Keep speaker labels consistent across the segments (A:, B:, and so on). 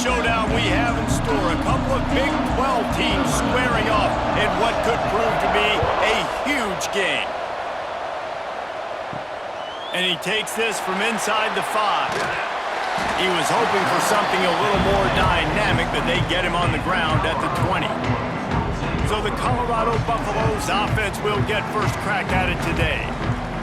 A: showdown we have in store. A couple of Big 12 teams squaring off in what could prove to be a huge game. And he takes this from inside the 5. He was hoping for something a little more dynamic, but they get him on the ground at the 20. So the Colorado Buffaloes offense will get first crack at it today.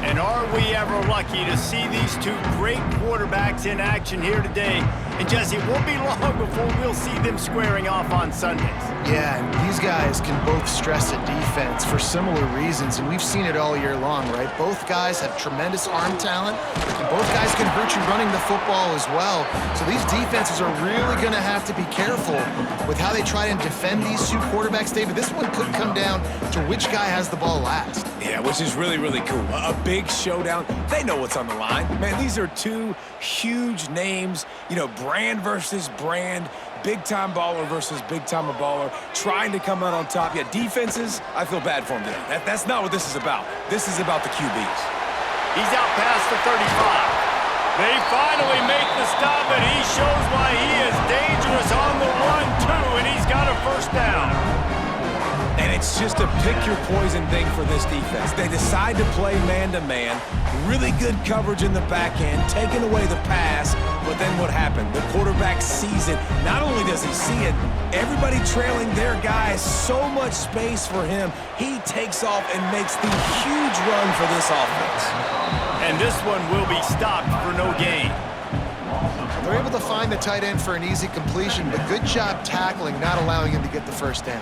A: And are we ever lucky to see these two great quarterbacks in action here today? And Jesse, it won't be long before we'll see them squaring off on Sundays.
B: Yeah, and these guys can both stress a defense for similar reasons, and we've seen it all year long, right? Both guys have tremendous arm talent, and both guys can hurt you running the football as well. So these defenses are really going to have to be careful with how they try and defend these two quarterbacks, David. This one could come down to which guy has the ball last.
C: Yeah, which is really, really cool. A big showdown. They know what's on the line. Man, these are two huge names, you know, brand versus brand, big-time baller versus big-time baller, trying to come out on top. Yeah, defenses, I feel bad for them today. That's not what this is about. This is about the QBs.
A: He's out past the 35. They finally make the stop, and he shows why he is dangerous on the run, too, and he's got a first down.
C: And it's just a pick-your-poison thing for this defense. They decide to play man-to-man, really good coverage in the back end, taking away the pass, but then what happened? The quarterback sees it. Not only does he see it, everybody trailing their guy, so much space for him. He takes off and makes the huge run for this offense.
A: And this one will be stopped for no gain.
B: They're able to find the tight end for an easy completion, but good job tackling, not allowing him to get the first down.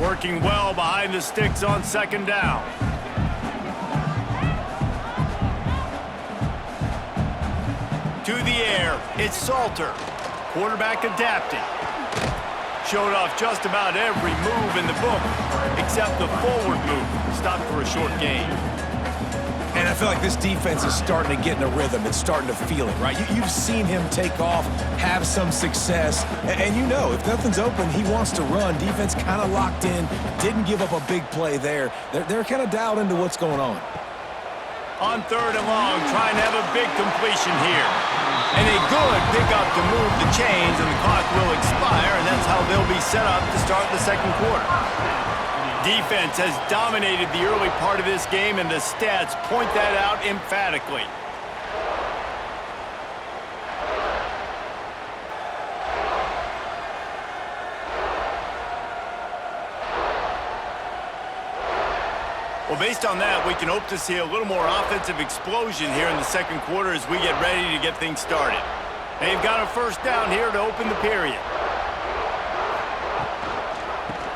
A: Working well behind the sticks on second down. To the air, it's Salter. Quarterback adapting. Showed off just about every move in the book, except the forward move. Stopped for a short gain.
C: And I feel like this defense is starting to get in a rhythm. It's starting to feel it, right? You've seen him take off, have some success, and you know, if nothing's open, he wants to run. Defense kind of locked in, didn't give up a big play there. They're kind of dialed into what's going on.
A: On third and long, trying to have a big completion here. And a good pickup to move the chains, and the clock will expire, and that's how they'll be set up to start the second quarter. Defense has dominated the early part of this game, and the stats point that out emphatically. Well, based on that, we can hope to see a little more offensive explosion here in the second quarter as we get ready to get things started. They've got a first down here to open the period.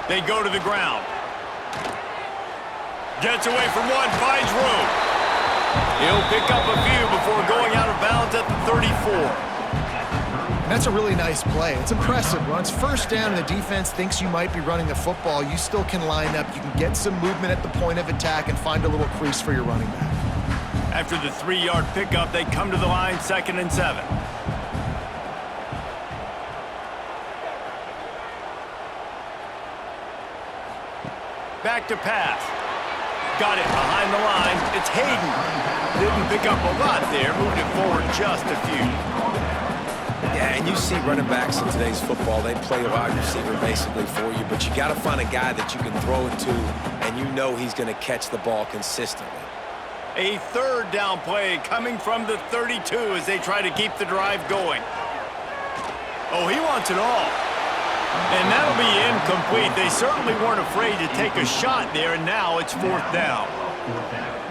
A: They go to the ground. Gets away from one, finds room. He'll pick up a few before going out of bounds at the 34.
B: That's a really nice play. It's impressive. When it's first down and the defense thinks you might be running the football, you still can line up. You can get some movement at the point of attack and find a little crease for your running back.
A: After the 3-yard pickup, they come to the line, 2nd and 7. Back to pass. Got it behind the line. It's Hayden. Didn't pick up a lot there. Moved it forward just a few.
C: Yeah, and you see running backs in today's football, they play a wide receiver basically for you, but you got to find a guy that you can throw it to, and you know he's going to catch the ball consistently.
A: A third down play coming from the 32 as they try to keep the drive going. Oh, he wants it all. And that'll be incomplete. They certainly weren't afraid to take a shot there, and now it's 4th down.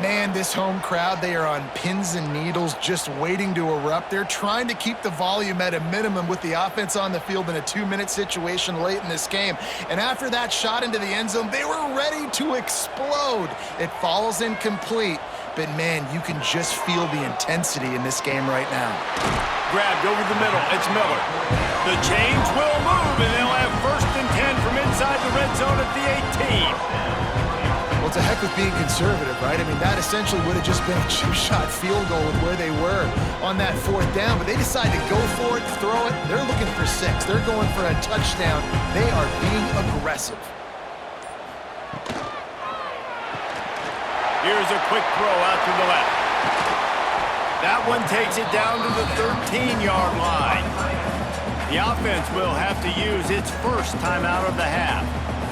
B: Man, this home crowd, they are on pins and needles just waiting to erupt. They're trying to keep the volume at a minimum with the offense on the field in a 2-minute situation late in this game. And after that shot into the end zone, they were ready to explode. It falls incomplete, but man, you can just feel the intensity in this game right now.
A: Grabbed over the middle, it's Miller. The chains will move, and they'll have 1st and 10 from inside the red zone at the 18.
B: Well, it's a heck of being conservative, right? I mean, that essentially would have just been a chip-shot field goal with where they were on that 4th down, but they decide to go for it, throw it. They're looking for 6. They're going for a touchdown. They are being aggressive.
A: Here's a quick throw out to the left. That one takes it down to the 13-yard line. The offense will have to use its first timeout of the half.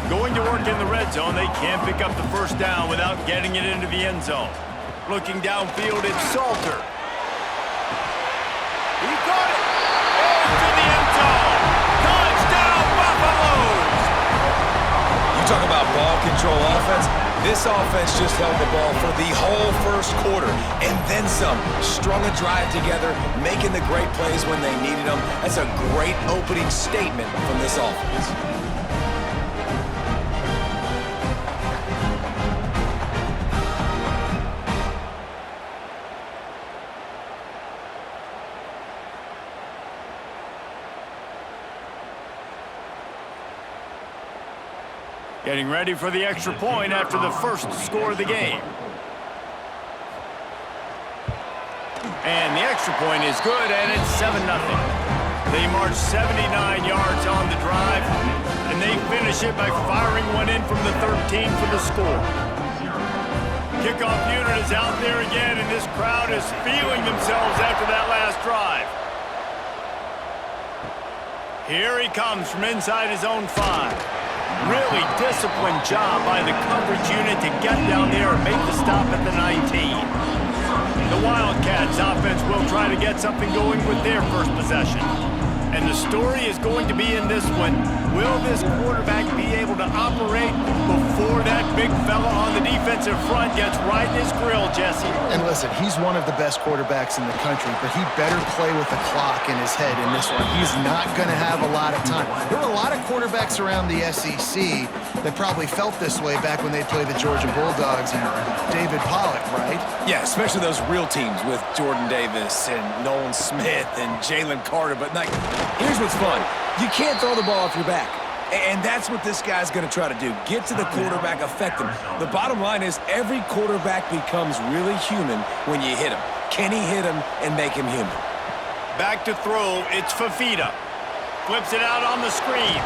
A: Going to work in the red zone, they can't pick up the first down without getting it into the end zone. Looking downfield, it's Salter. He got it! Into the end zone! Touchdown, Buffaloes!
C: You talk about ball control offense. This offense just held the ball for the whole first quarter and then some. Strung a drive together, making the great plays when they needed them. That's a great opening statement from this offense.
A: Getting ready for the extra point after the first score of the game. And the extra point is good, and it's 7-0. They march 79 yards on the drive, and they finish it by firing one in from the 13 for the score. Kickoff unit is out there again, and this crowd is feeling themselves after that last drive. Here he comes from inside his own 5. Really disciplined job by the coverage unit to get down there and make the stop at the 19. The Wildcats offense will try to get something going with their first possession. And the story is going to be in this one. Will this quarterback be able to operate before that big fella on the defensive front gets right in his grill, Jesse?
B: And listen, he's one of the best quarterbacks in the country, but he better play with the clock in his head in this one. He's not going to have a lot of time. There were a lot of quarterbacks around the SEC that probably felt this way back when they played the Georgia Bulldogs and David Pollock, right?
C: Yeah, especially those real teams with Jordan Davis and Nolan Smith and Jalen Carter. But like, here's what's fun. You can't throw the ball off your back. And that's what this guy's going to try to do. Get to the quarterback, affect him. The bottom line is every quarterback becomes really human when you hit him. Can he hit him and make him human?
A: Back to throw, it's Fafita. Flips it out on the screen.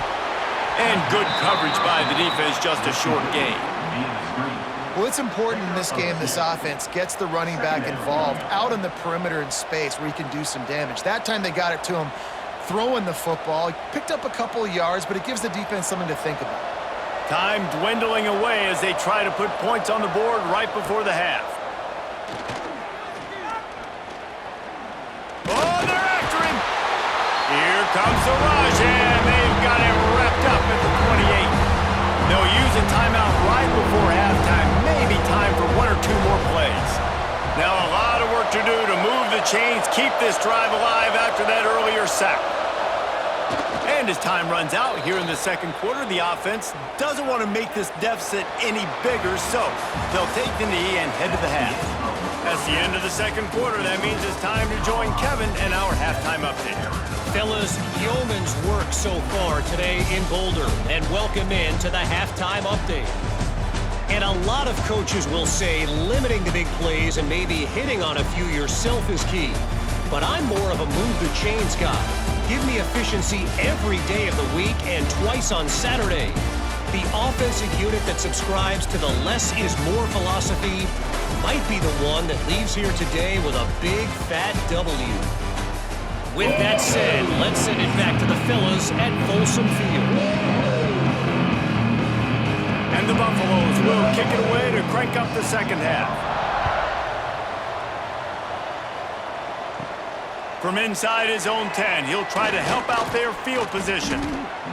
A: And good coverage by the defense, just a short gain.
B: Well, it's important in this game this offense gets the running back involved out on the perimeter in space where he can do some damage. That time they got it to him throwing the football. He picked up a couple of yards, but it gives the defense something to think about.
A: Time dwindling away as they try to put points on the board right before the half. Oh, they're after him. Here comes the rush, and they've got him wrapped up at the 28. They'll use a timeout right before halftime. Maybe time for one or two more plays. Now a lot of work to do to move the chains, keep this drive alive after that earlier sack. And as time runs out here in the second quarter, the offense doesn't want to make this deficit any bigger, so they'll take the knee and head to the half. That's the end of the second quarter. That means it's time to join Kevin and our halftime update.
D: Fellas, yeoman's work so far today in Boulder, and welcome in to the halftime update. And a lot of coaches will say limiting the big plays and maybe hitting on a few yourself is key. But I'm more of a move the chains guy. Give me efficiency every day of the week and twice on Saturday. The offensive unit that subscribes to the less is more philosophy might be the one that leaves here today with a big fat W. With that said, let's send it back to the fellas at Folsom Field.
A: And the Buffaloes will kick it away to crank up the second half. From inside his own 10, he'll try to help out their field position.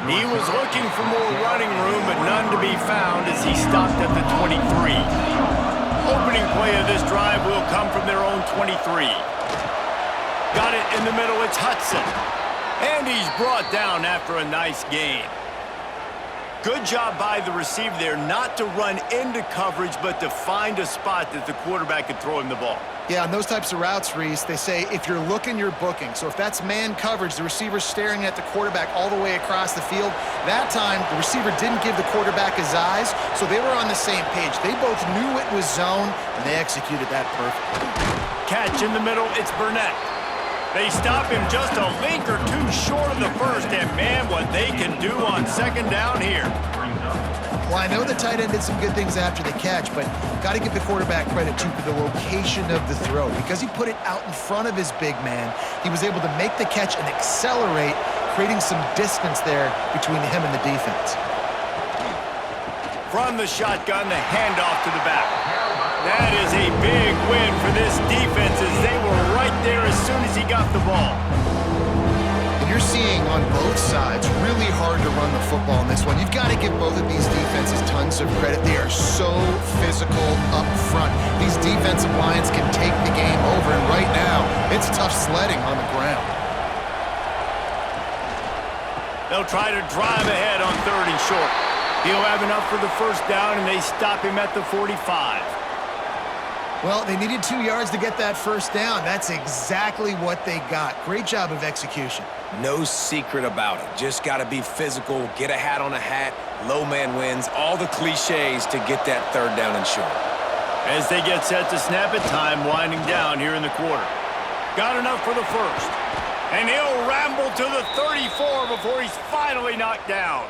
A: He was looking for more running room, but none to be found as he stopped at the 23. Opening play of this drive will come from their own 23. Got it in the middle, it's Hudson. And he's brought down after a nice gain. Good job by the receiver there not to run into coverage, but to find a spot that the quarterback could throw him the ball.
B: Yeah, on those types of routes, Reese, they say if you're looking, you're booking. So if that's man coverage, the receiver's staring at the quarterback all the way across the field. That time, the receiver didn't give the quarterback his eyes, so they were on the same page. They both knew it was zone, and they executed that perfectly.
A: Catch in the middle, it's Burnett. They stop him just a link or two short of the first, and man, what they can do on second down here.
B: Well, I know the tight end did some good things after the catch, but got to give the quarterback credit, too, for the location of the throw. Because he put it out in front of his big man, he was able to make the catch and accelerate, creating some distance there between him and the defense.
A: From the shotgun, the handoff to the back. That is a big win for this defense as they were right there as soon as he got the ball.
B: You're seeing on both sides really hard to run the football in this one. You've got to give both of these defenses tons of credit. They are so physical up front. These defensive lines can take the game over, and right now, it's tough sledding on the ground.
A: They'll try to drive ahead on 3rd and short. He'll have enough for the first down, and they stop him at the 45.
B: Well, they needed 2 yards to get that first down. That's exactly what they got. Great job of execution.
C: No secret about it. Just got to be physical, get a hat on a hat, low man wins, all the cliches to get that 3rd down and short.
A: As they get set to snap it, time winding down here in the quarter. Got enough for the first. And he'll ramble to the 34 before he's finally knocked down.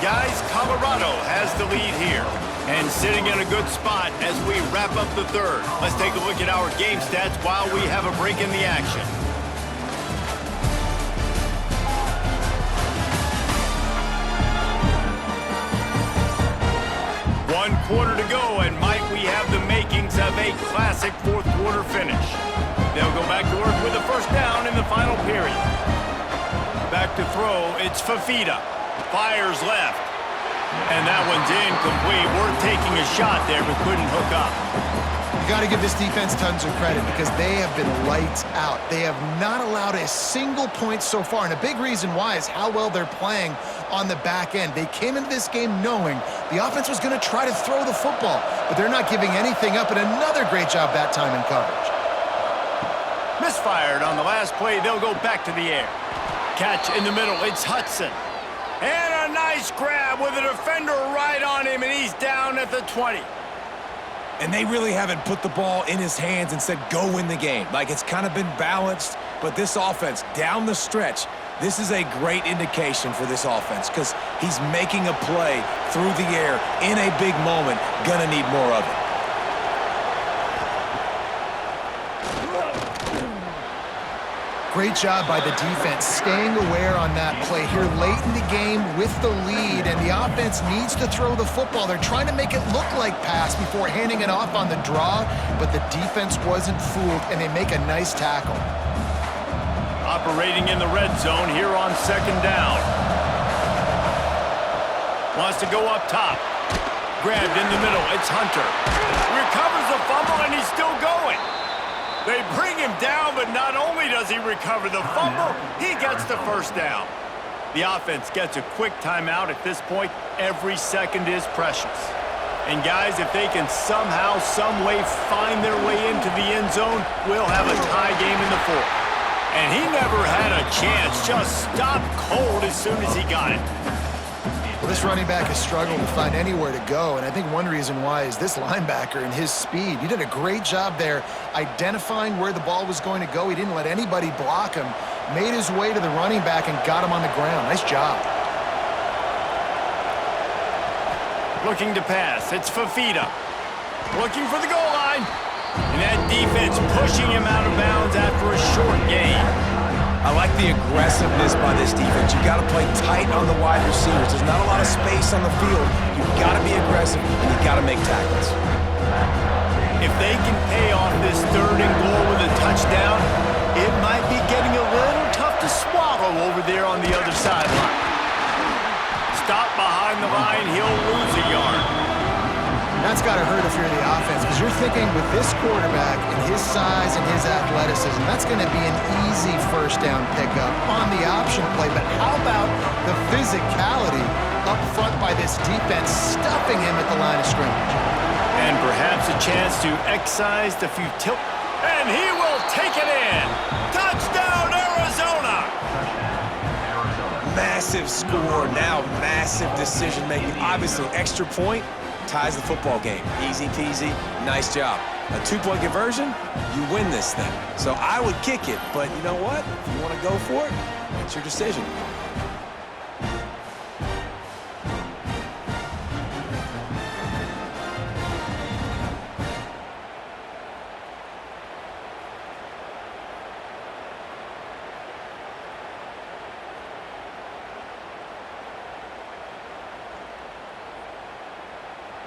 A: Guys, Colorado has the lead here. And sitting in a good spot as we wrap up the 3rd. Let's take a look at our game stats while we have a break in the action. One quarter to go, and might we have the makings of a classic 4th quarter finish. They'll go back to work with the first down in the final period. Back to throw, it's Fafita. Fires left. And that one's incomplete. We're taking a shot there, but couldn't hook up.
B: You got to give this defense tons of credit because they have been lights out. They have not allowed a single point so far, and a big reason why is how well they're playing on the back end. They came into this game knowing the offense was going to try to throw the football, but they're not giving anything up, and another great job that time in coverage.
A: Misfired on the last play. They'll go back to the air. Catch in the middle. It's Hudson. And a nice grab with a defender right on him, and he's down at the 20.
C: And they really haven't put the ball in his hands and said, go win the game. Like, it's kind of been balanced, but this offense, down the stretch, this is a great indication for this offense because he's making a play through the air in a big moment. Gonna need more of it.
B: Great job by the defense staying aware on that play here late in the game with the lead, and the offense needs to throw the football. They're trying to make it look like pass before handing it off on the draw, but the defense wasn't fooled, and they make a nice tackle.
A: Operating in the red zone here on 2nd down. Wants to go up top. Grabbed in the middle. It's Hunter. Recovers the fumble, and he's still going. They bring him down, but not only does he recover the fumble, he gets the first down. The offense gets a quick timeout at this point. Every second is precious. And guys, if they can somehow, some way find their way into the end zone, we'll have a tie game in the 4th. And he never had a chance, just stopped cold as soon as he got it.
B: Well, this running back has struggled to find anywhere to go, and I think one reason why is this linebacker and his speed. He did a great job there identifying where the ball was going to go. He didn't let anybody block him, made his way to the running back and got him on the ground. Nice job.
A: Looking to pass, it's Fafita. Looking for the goal line. And that defense pushing him out of bounds after a short gain.
C: I like the aggressiveness by this defense. You got to play tight on the wide receivers. There's not a lot of space on the field. You got to be aggressive, and you got to make tackles.
A: If they can pay off this 3rd and goal with a touchdown, it might be getting a little tough to swallow over there on the other sideline. Stop behind the line, he'll lose a yard.
B: That's got to hurt if you're the offense, because you're thinking with this quarterback and his size and his athleticism, that's going to be an easy first down pickup on the option play. But how about the physicality up front by this defense, stuffing him at the line of scrimmage?
A: And perhaps a chance to excise the futility. And he will take it in. Touchdown, Arizona!
C: Massive score, now massive decision-making. Obviously, extra point ties the football game. Easy peasy, nice job. A 2-point conversion, you win this thing. So I would kick it, but you know what? If you want to go for it, It's your decision.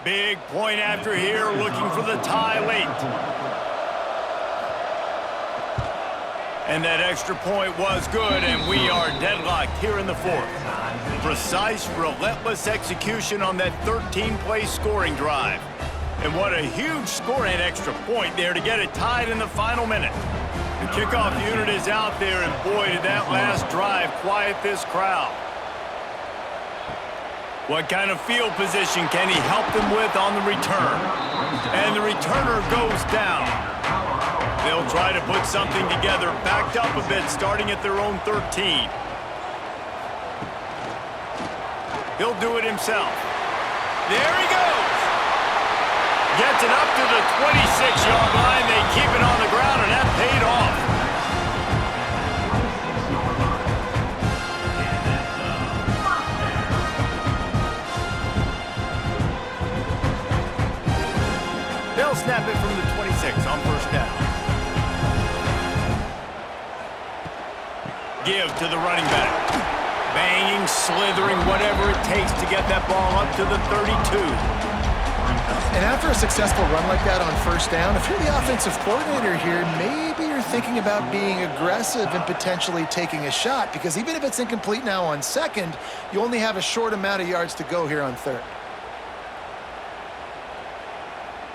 A: Big point after here, looking for the tie late. And that extra point was good, and we are deadlocked here in the fourth. Precise, relentless execution on that 13-play scoring drive. And what a huge score and extra point there to get it tied in the final minute. The kickoff unit is out there, and boy, did that last drive quiet this crowd. What kind of field position can he help them with on the return? And the returner goes down. They'll try to put something together, backed up a bit, starting at their own 13. He'll do it himself. There he goes. Gets it up to the 26-yard line. They keep it on the ground, and that paid off. They'll snap it from the 26 on first down. Give to the running back. Banging, slithering, whatever it takes to get that ball up to the 32.
B: And after a successful run like that on first down, if you're the offensive coordinator here, maybe you're thinking about being aggressive and potentially taking a shot, because even if it's incomplete now on second, you only have a short amount of yards to go here on third.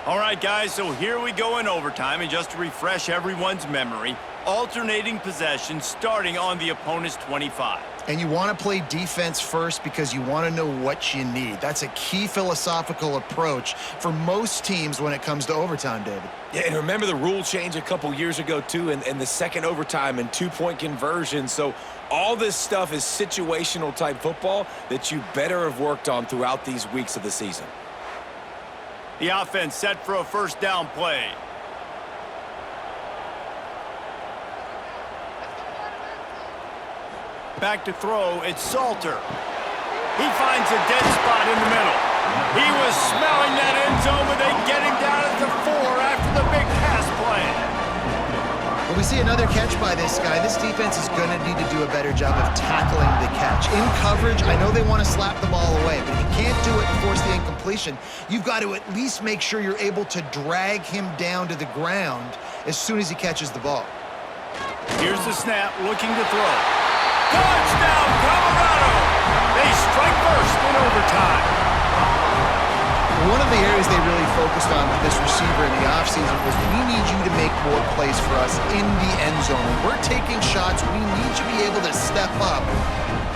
A: All right, guys, so here we go in overtime, and just to refresh everyone's memory, alternating possession starting on the opponent's 25.
B: And you want to play defense first because you want to know what you need. That's a key philosophical approach for most teams when it comes to overtime, David.
C: Yeah, and remember the rule change a couple years ago, too, and the second overtime and two-point conversion. So all this stuff is situational-type football that you better have worked on throughout these weeks of the season.
A: The offense set for a first down play. Back to throw, it's Salter. He finds a dead spot in the middle. He was smelling that end zone, but they get him down at the 4 after the big pass play.
B: Well, we see another catch by this guy. This defense is going to need to do a better job of tackling the catch. In coverage, I know they want to slap the ball away, but if you can't do it and force the incompletion, you've got to at least make sure you're able to drag him down to the ground as soon as he catches the ball.
A: Here's the snap, looking to throw. Touchdown, Colorado! They strike first in overtime.
B: One of the areas they really focused on with this receiver in the offseason was, we need you to make more plays for us in the end zone. When we're taking shots, we need you to be able to step up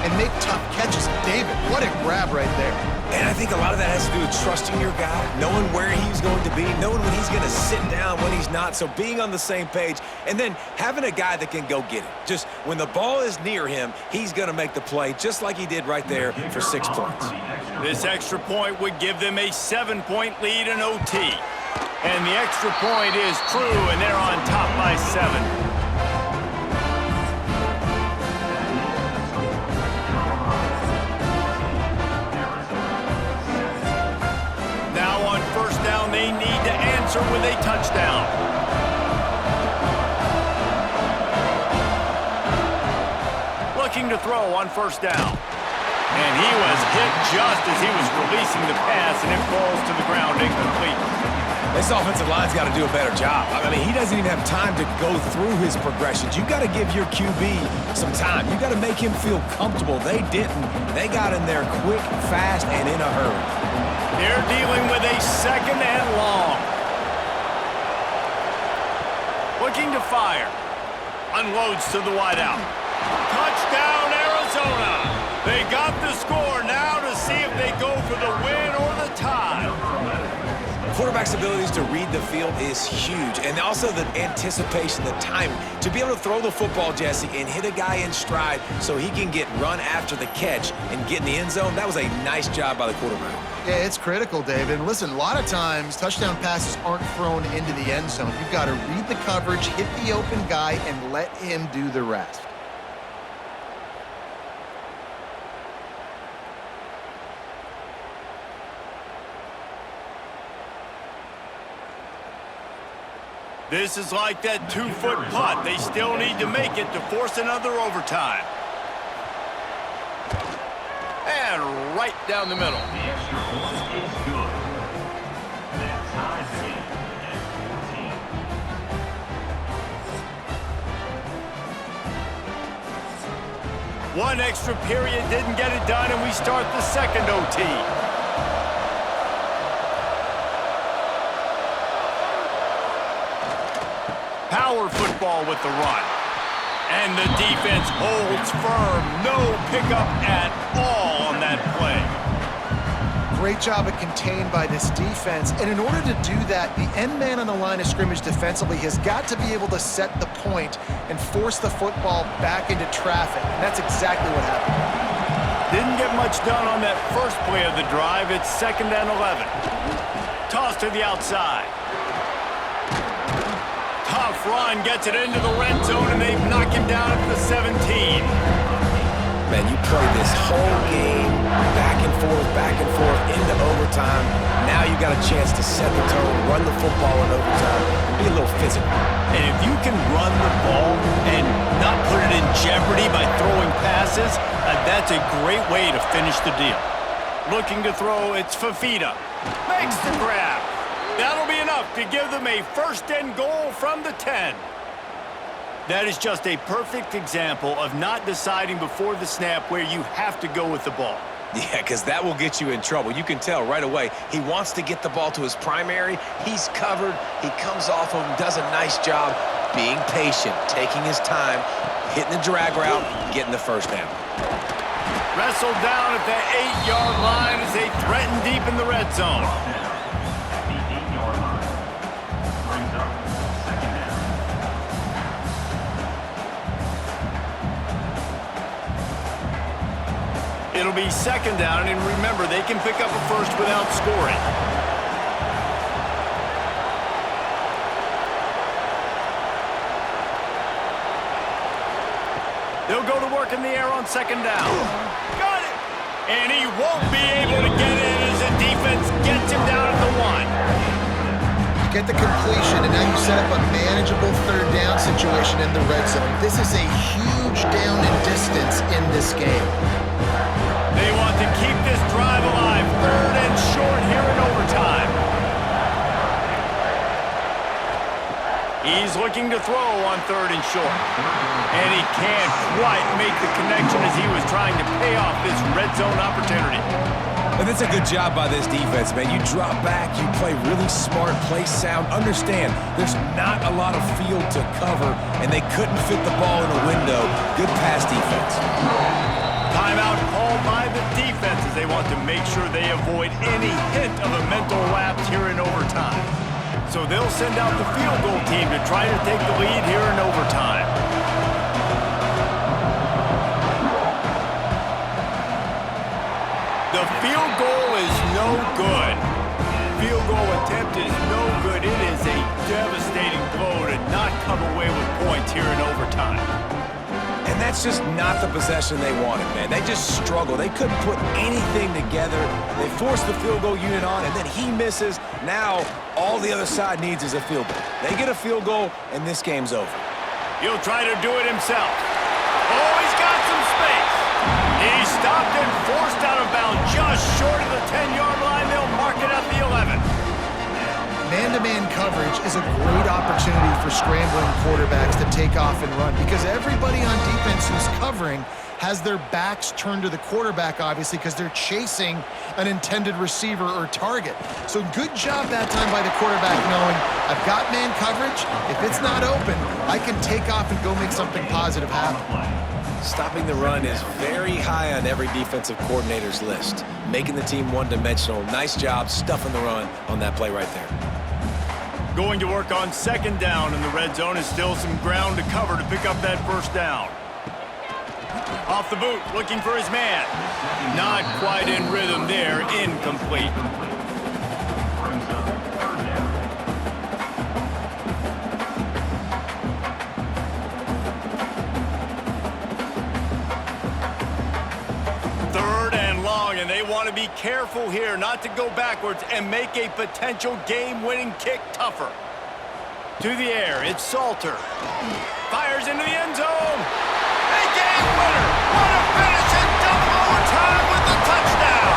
B: and make tough catches. David, what a grab right there.
C: And I think a lot of that has to do with trusting your guy, knowing where he's going to be, knowing when he's going to sit down, when he's not, so being on the same page, and then having a guy that can go get it. Just when the ball is near him, he's going to make the play, just like he did right there for 6 points.
A: This extra point would give them a 7-point lead in OT. And the extra point is true, and they're on top by 7. They need to answer with a touchdown. Looking to throw on first down. And he was hit just as he was releasing the pass, and it falls to the ground incomplete.
C: This offensive line's got to do a better job. I mean, he doesn't even have time to go through his progressions. You got to give your QB some time. You got to make him feel comfortable. They didn't. They got in there quick, fast, and in a hurry.
A: They're dealing with a second and long. Looking to fire. Unloads to the wideout. Touchdown, Arizona. They got the score now to see if they go for the win or the tie.
C: Quarterback's abilities to read the field is huge, and also the anticipation, the timing. To be able to throw the football, Jesse, and hit a guy in stride so he can get run after the catch and get in the end zone, that was a nice job by the quarterback.
B: Yeah, it's critical, David. Listen, a lot of times touchdown passes aren't thrown into the end zone. You've got to read the coverage, hit the open guy, and let him do the rest.
A: This is like that 2-foot putt. They still need to make it to force another overtime. And right down the middle. One extra period didn't get it done, and we start the second OT. Power football with the run. And the defense holds firm. No pickup at all on that play.
B: Great job of contained by this defense. And in order to do that, the end man on the line of scrimmage defensively has got to be able to set the point and force the football back into traffic. And that's exactly what happened.
A: Didn't get much done on that first play of the drive. It's 2nd and 11. Toss to the outside. Tough run, gets it into the red zone, and they knock him down at the 17.
C: Man, you play this whole game back and forth, into overtime. Now you got a chance to set the tone, run the football in overtime, and be a little physical.
A: And if you can run the ball and not put it in jeopardy by throwing passes, that's a great way to finish the deal. Looking to throw, it's Fafita. Makes the grab. That'll be enough to give them a 1st and goal from the 10. That is just a perfect example of not deciding before the snap where you have to go with the ball.
C: Yeah, because that will get you in trouble. You can tell right away he wants to get the ball to his primary. He's covered. He comes off of him, does a nice job being patient, taking his time, hitting the drag route, getting the 1st down.
A: Wrestled down at the 8-yard line as they threaten deep in the red zone. It'll be 2nd down, and remember, they can pick up a 1st without scoring. They'll go to work in the air on 2nd down. Got it! And he won't be able to get in as the defense gets him down at the 1.
B: You get the completion, and now you set up a manageable 3rd down situation in the red zone. This is a huge down in distance in this game.
A: They want to keep this drive alive. 3rd and short here in overtime. He's looking to throw on 3rd and short. And he can't quite make the connection as he was trying to pay off this red zone opportunity.
C: And that's a good job by this defense, man. You drop back, you play really smart, play sound. Understand, there's not a lot of field to cover, and they couldn't fit the ball in a window. Good pass defense.
A: Timeout called by the defense as they want to make sure they avoid any hint of a mental lapse here in overtime. So they'll send out the field goal team to try to take the lead here in overtime. The field goal is no good. Field goal attempt is no good. It is a devastating blow to not come away with points here in overtime.
C: And that's just not the possession they wanted, man. They just struggled. They couldn't put anything together. They forced the field goal unit on, and then he misses. Now, all the other side needs is a field goal. They get a field goal, and this game's over.
A: He'll try to do it himself. Oh, he's got some space. He's stopped and forced out of bounds just short of the 10-yard line. They'll mark it at the 11.
B: Man-to-man coverage is a great opportunity for scrambling quarterbacks to take off and run because everybody on defense who's covering has their backs turned to the quarterback, obviously, because they're chasing an intended receiver or target. So good job that time by the quarterback knowing, I've got man coverage. If it's not open, I can take off and go make something positive happen.
C: Stopping the run is very high on every defensive coordinator's list. Making the team one-dimensional. Nice job stuffing the run on that play right there.
A: Going to work on 2nd down in the red zone is still some ground to cover to pick up that 1st down. Off the boot, looking for his man. Not quite in rhythm there, incomplete. And they want to be careful here not to go backwards and make a potential game-winning kick tougher. To the air, it's Salter. Fires into the end zone. A game winner. What a finish in double overtime with the touchdown.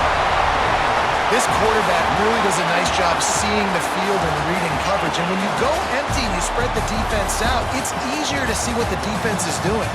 B: This quarterback really does a nice job seeing the field and reading coverage. And when you go empty and you spread the defense out, it's easier to see what the defense is doing.